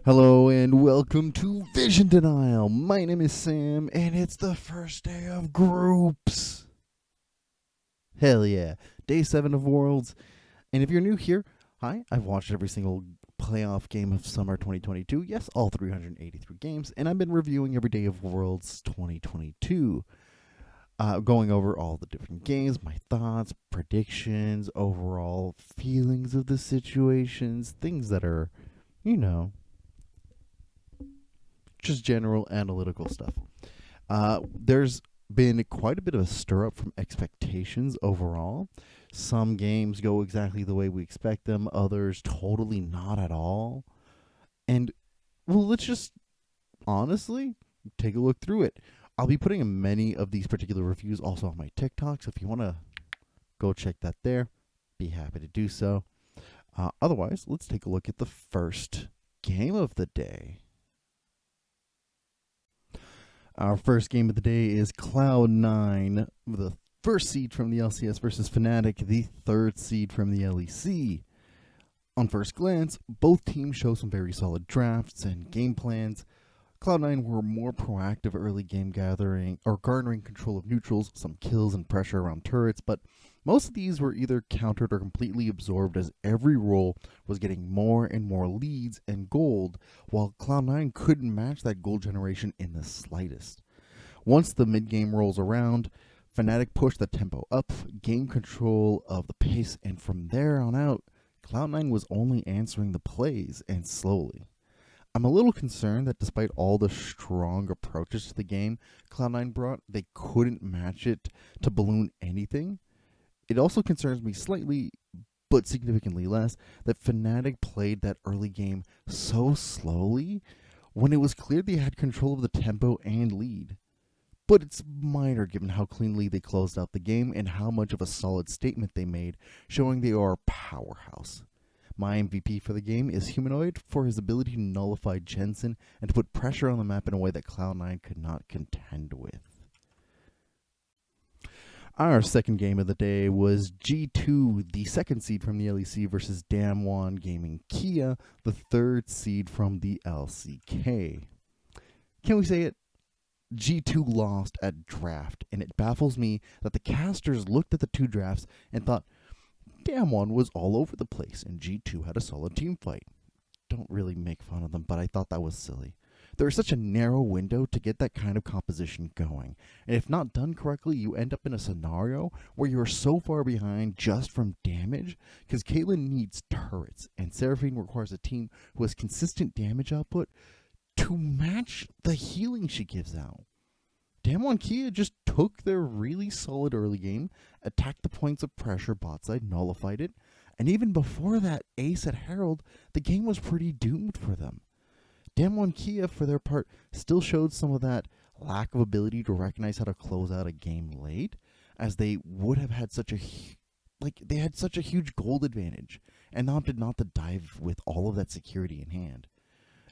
Hello and welcome to Vision Denial. My name is Sam and it's the first day of groups. Hell yeah. Day 7 of Worlds. And if you're new here, hi, I've watched every single playoff game of summer 2022. Yes, all 383 games. And I've been reviewing every day of Worlds 2022. Going over all the different games, my thoughts, predictions, overall feelings of the situations, things that are, just general analytical stuff. There's been quite a bit of a stir up from expectations overall. Some games go exactly the way we expect them, others totally not at all. And, well, let's just honestly take a look through it. I'll be putting many of these particular reviews also on my TikTok, so if you want to go check that there, be happy to do so. Otherwise, let's take a look at the first game of the day. Our first game of the day is Cloud9, the first seed from the LCS versus Fnatic, the third seed from the LEC. On first glance, both teams show some very solid drafts and game plans. Cloud9 were more proactive early game garnering control of neutrals, some kills and pressure around turrets, but most of these were either countered or completely absorbed as every role was getting more and more leads and gold, while Cloud9 couldn't match that gold generation in the slightest. Once the mid-game rolls around, Fnatic pushed the tempo up, gained control of the pace, and from there on out, Cloud9 was only answering the plays, and slowly. I'm a little concerned that despite all the strong approaches to the game Cloud9 brought, they couldn't match it to balloon anything. It also concerns me slightly, but significantly less, that Fnatic played that early game so slowly when it was clear they had control of the tempo and lead. But it's minor given how cleanly they closed out the game and how much of a solid statement they made, showing they are a powerhouse. My MVP for the game is Humanoid for his ability to nullify Jensen and to put pressure on the map in a way that Cloud9 could not contend with. Our second game of the day was G2, the second seed from the LEC versus Damwon Gaming Kia, the third seed from the LCK. Can we say it? G2 lost at draft, and it baffles me that the casters looked at the two drafts and thought, Damwon was all over the place, and G2 had a solid team fight. Don't really make fun of them, but I thought that was silly. There is such a narrow window to get that kind of composition going, and if not done correctly, you end up in a scenario where you are so far behind just from damage, because Caitlyn needs turrets, and Seraphine requires a team who has consistent damage output to match the healing she gives out. Damwon Kia just took their really solid early game, attacked the points of pressure bot side, nullified it, and even before that ace at Herald, the game was pretty doomed for them. Damwon Kia, for their part, still showed some of that lack of ability to recognize how to close out a game late, as they would have had such a huge gold advantage, and opted not to dive with all of that security in hand.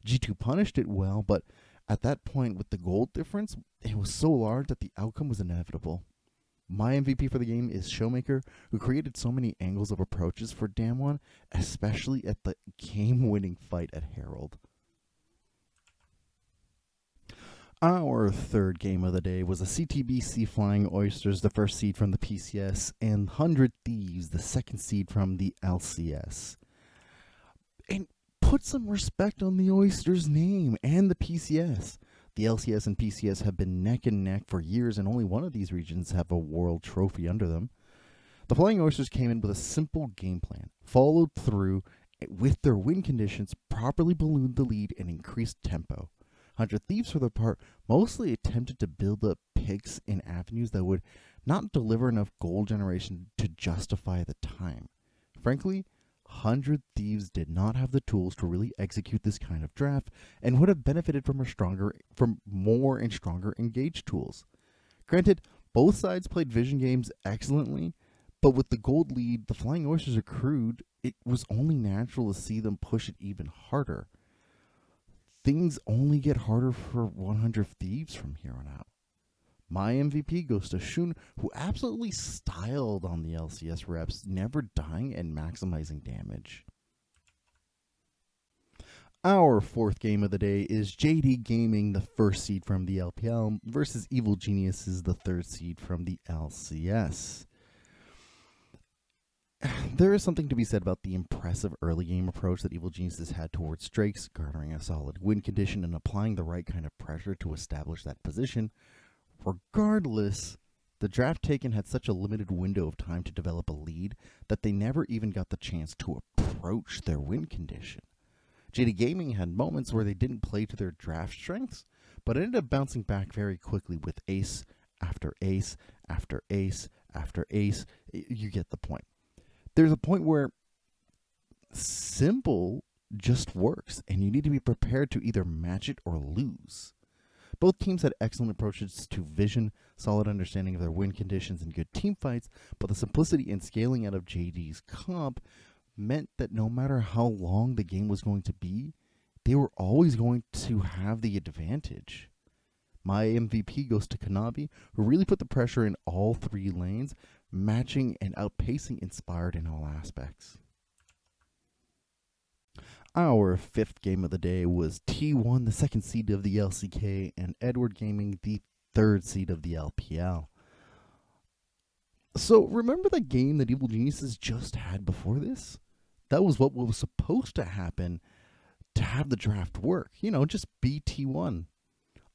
G2 punished it well, but at that point, with the gold difference, it was so large that the outcome was inevitable. My MVP for the game is Showmaker, who created so many angles of approaches for Damwon, especially at the game-winning fight at Herald. Our third game of the day was a CTBC flying Oysters, the first seed from the PCS, and 100 Thieves, the second seed from the LCS. And put some respect on the Oysters name and the PCS. The LCS and PCS have been neck and neck for years, and only one of these regions have a world trophy under them. The Flying Oysters came in with a simple game plan, followed through with their win conditions, properly ballooned the lead, and increased tempo. 100 Thieves, for their part, mostly attempted to build up picks in avenues that would not deliver enough gold generation to justify the time. Frankly, 100 Thieves did not have the tools to really execute this kind of draft and would have benefited from more and stronger engaged tools. Granted, both sides played vision games excellently, but with the gold lead the Flying Oysters accrued, it was only natural to see them push it even harder. things only get harder for 100 Thieves from here on out. My MVP goes to Shun, who absolutely styled on the LCS reps, never dying and maximizing damage. Our fourth game of the day is JD Gaming, the first seed from the LPL, versus Evil Geniuses, the third seed from the LCS. There is something to be said about the impressive early game approach that Evil Geniuses had towards Drakes, garnering a solid win condition and applying the right kind of pressure to establish that position. Regardless, the draft taken had such a limited window of time to develop a lead that they never even got the chance to approach their win condition. JD Gaming had moments where they didn't play to their draft strengths, but ended up bouncing back very quickly with ace after ace after ace after ace. You get the point. There's a point where simple just works, and you need to be prepared to either match it or lose. Both teams had excellent approaches to vision, solid understanding of their win conditions, and good team fights, but the simplicity and scaling out of JD's comp meant that no matter how long the game was going to be, they were always going to have the advantage. My MVP goes to Kanabi, who really put the pressure in all three lanes, matching and outpacing Inspired in all aspects. Our fifth game of the day was T1, the second seed of the LCK, and Edward Gaming, the third seed of the LPL. So remember the game that Evil Geniuses just had before this? That was what was supposed to happen to have the draft work. You know, just be T1.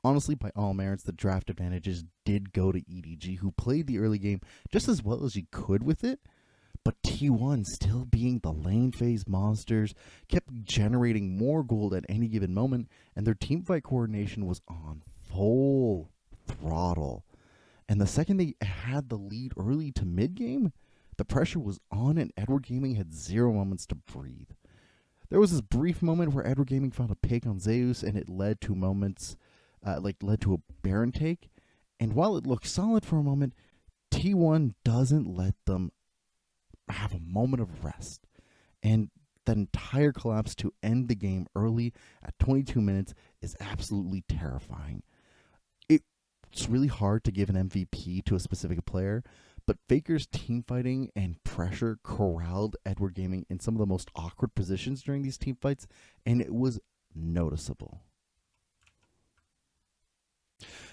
Honestly, by all merits, the draft advantages did go to EDG, who played the early game just as well as he could with it. But T1, still being the lane phase monsters, kept generating more gold at any given moment, and their teamfight coordination was on full throttle. And the second they had the lead early to mid-game, the pressure was on and Edward Gaming had 0 moments to breathe. There was this brief moment where Edward Gaming found a pick on Zeus, and it led to moments, led to a Baron take. And while it looked solid for a moment, T1 doesn't let them have a moment of rest. And that entire collapse to end the game early at 22 minutes is absolutely terrifying. It's really hard to give an MVP to a specific player, but Faker's team fighting and pressure corralled Edward Gaming in some of the most awkward positions during these team fights, and it was noticeable.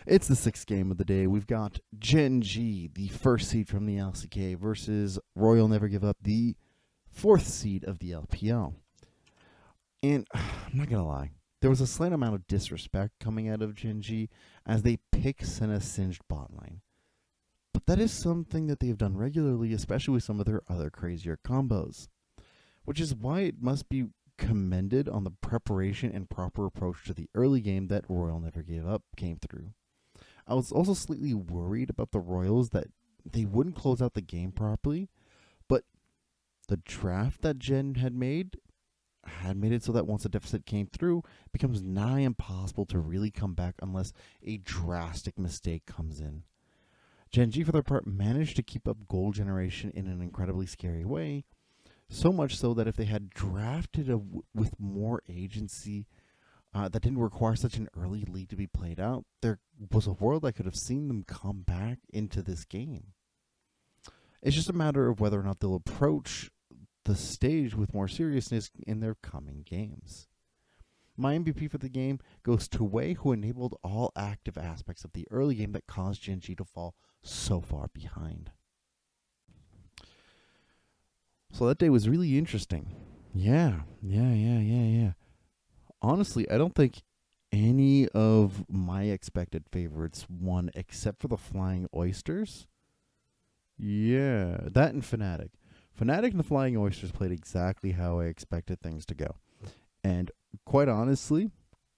It's the sixth game of the day. We've got GEN.G, the first seed from the LCK, versus Royal Never Give Up, the fourth seed of the LPL. And I'm not going to lie, there was a slight amount of disrespect coming out of GEN.G as they pick Senna's singed bot lane. But that is something that they've done regularly, especially with some of their other crazier combos. Which is why it must be commended on the preparation and proper approach to the early game that Royal Never Gave Up came through. I was also slightly worried about the Royals that they wouldn't close out the game properly, but the draft that Gen had made it so that once a deficit came through, it becomes nigh impossible to really come back unless a drastic mistake comes in. Gen.G, for their part, managed to keep up gold generation in an incredibly scary way, so much so that if they had drafted with more agency that didn't require such an early lead to be played out, there was a world I could have seen them come back into this game. It's just a matter of whether or not they'll approach the stage with more seriousness in their coming games. My MVP for the game goes to Wei, who enabled all active aspects of the early game that caused Gen.G to fall so far behind. So that day was really interesting. Yeah. Honestly, I don't think any of my expected favorites won except for the Flying Oysters. Yeah, that and Fnatic. Fnatic and the Flying Oysters played exactly how I expected things to go. And quite honestly,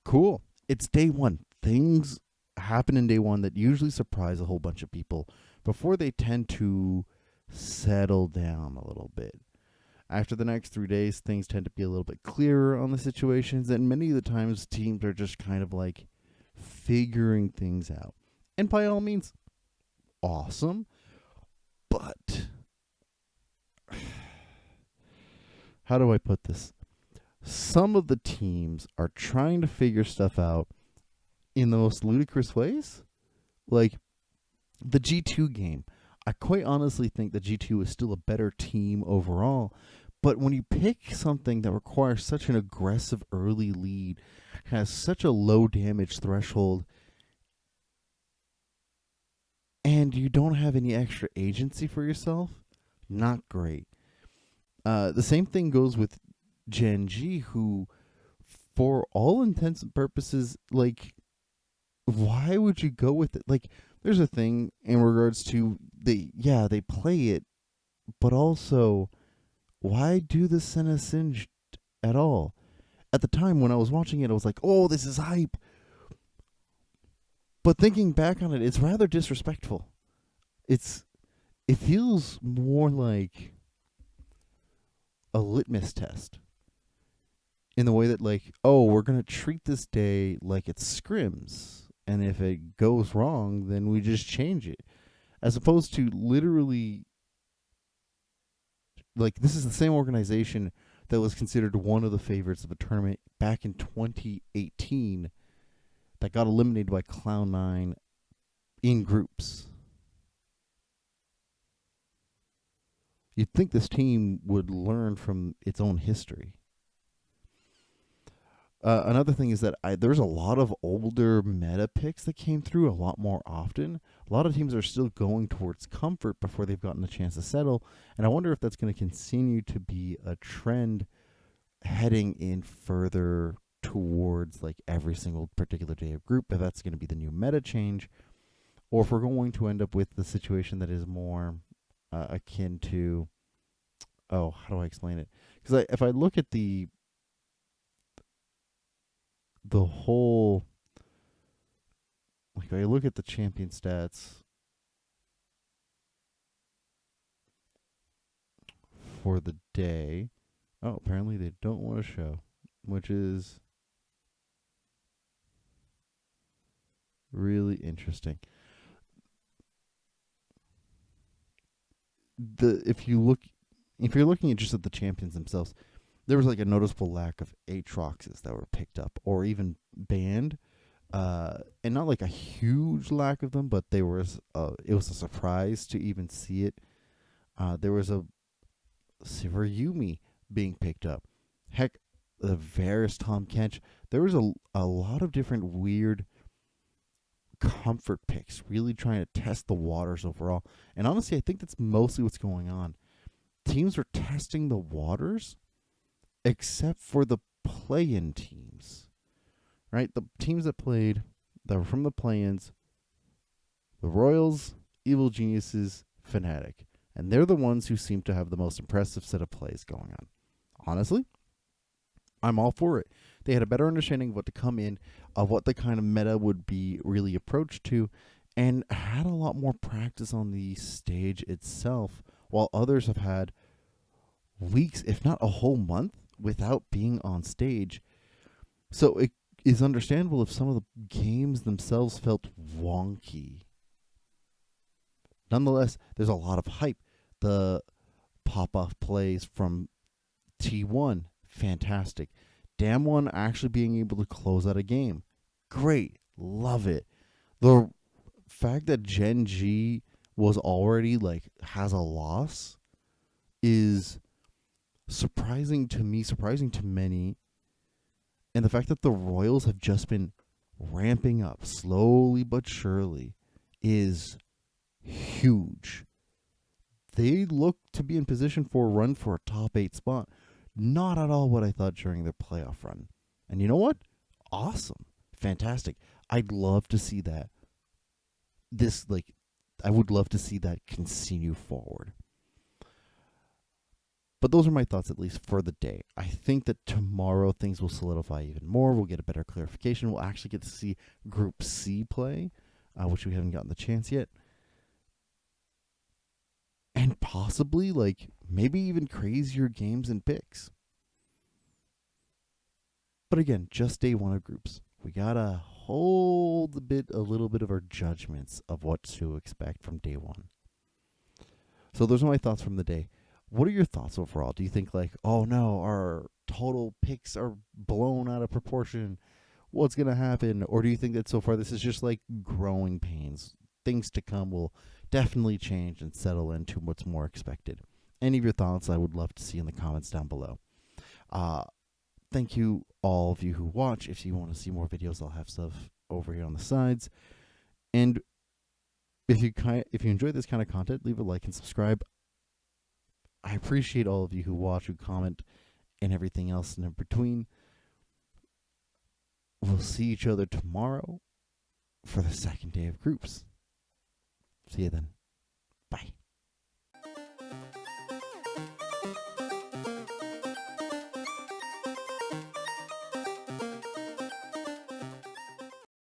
cool. It's day one. Things happen in day one that usually surprise a whole bunch of people before they tend to settle down a little bit. After the next 3 days, things tend to be a little bit clearer on the situations, and many of the times teams are just kind of like figuring things out. And by all means, awesome. But how do I put this? some of the teams are trying to figure stuff out in the most ludicrous ways. Like the G2 game. I quite honestly think that G2 is still a better team overall. But when you pick something that requires such an aggressive early lead, has such a low damage threshold, and you don't have any extra agency for yourself, not great. The same thing goes with Gen.G, who, for all intents and purposes, like, why would you go with it? Like, there's a thing in regards to they play it, but also, why do the Senna Singed at all? At the time when I was watching it, I was like, oh, this is hype. But thinking back on it, it's rather disrespectful. It feels more like a litmus test in the way that, like, oh, we're gonna treat this day like it's scrims, and if it goes wrong, then we just change it, as opposed to literally, like, this is the same organization that was considered one of the favorites of a tournament back in 2018 that got eliminated by Cloud9 in groups. You'd think this team would learn from its own history. Another thing is that there's a lot of older meta picks that came through a lot more often. A lot of teams are still going towards comfort before they've gotten a chance to settle, and I wonder if that's going to continue to be a trend heading in further towards, like, every single particular day of group, if that's going to be the new meta change, or if we're going to end up with the situation that is more akin to, oh, how do I explain it? Because if I look at the whole, like, I look at the champion stats for the day. Oh, apparently they don't want to show, which is really interesting. If you're looking at just at the champions themselves, there was, like, a noticeable lack of Aatroxes that were picked up or even banned, and not like a huge lack of them, but it was a surprise to even see it. There was a Silver Yumi being picked up. Heck, the Varus Tom Kench. There was a lot of different weird comfort picks, really trying to test the waters overall. And honestly, I think that's mostly what's going on. Teams are testing the waters, except for the play-in teams, right? The teams that were from the play-ins, the Royals, Evil Geniuses, Fnatic. And they're the ones who seem to have the most impressive set of plays going on. Honestly, I'm all for it. They had a better understanding of what to come in, of what the kind of meta would be really approached to, and had a lot more practice on the stage itself, while others have had weeks, if not a whole month, without being on stage. So it is understandable if some of the games themselves felt wonky. Nonetheless, there's a lot of hype. The pop-off plays from T1, fantastic. Damwon actually being able to close out a game, great, love it. The fact that Gen.G was already, like, has a loss is surprising to me, surprising to many. And the fact that the Royals have just been ramping up slowly but surely is huge. They look to be in position for a run for a top 8 spot. Not at all what I thought during their playoff run. And you know what? Awesome. Fantastic. I'd love to see that. I would love to see that continue forward. But those are my thoughts, at least for the day. I think that tomorrow things will solidify even more. We'll get a better clarification. We'll actually get to see Group C play, which we haven't gotten the chance yet. And possibly, like, maybe even crazier games and picks. But again, just day one of groups. We gotta hold a little bit of our judgments of what to expect from day one. So those are my thoughts from the day. What are your thoughts overall? Do you think, like, oh no, our total picks are blown out of proportion? What's going to happen? Or do you think that so far this is just like growing pains? Things to come will definitely change and settle into what's more expected. Any of your thoughts I would love to see in the comments down below. Thank you all of you who watch. If you want to see more videos, I'll have stuff over here on the sides. And if you enjoy this kind of content, leave a like and subscribe. I appreciate all of you who watch, who comment, and everything else in between. We'll see each other tomorrow for the second day of groups. See you then.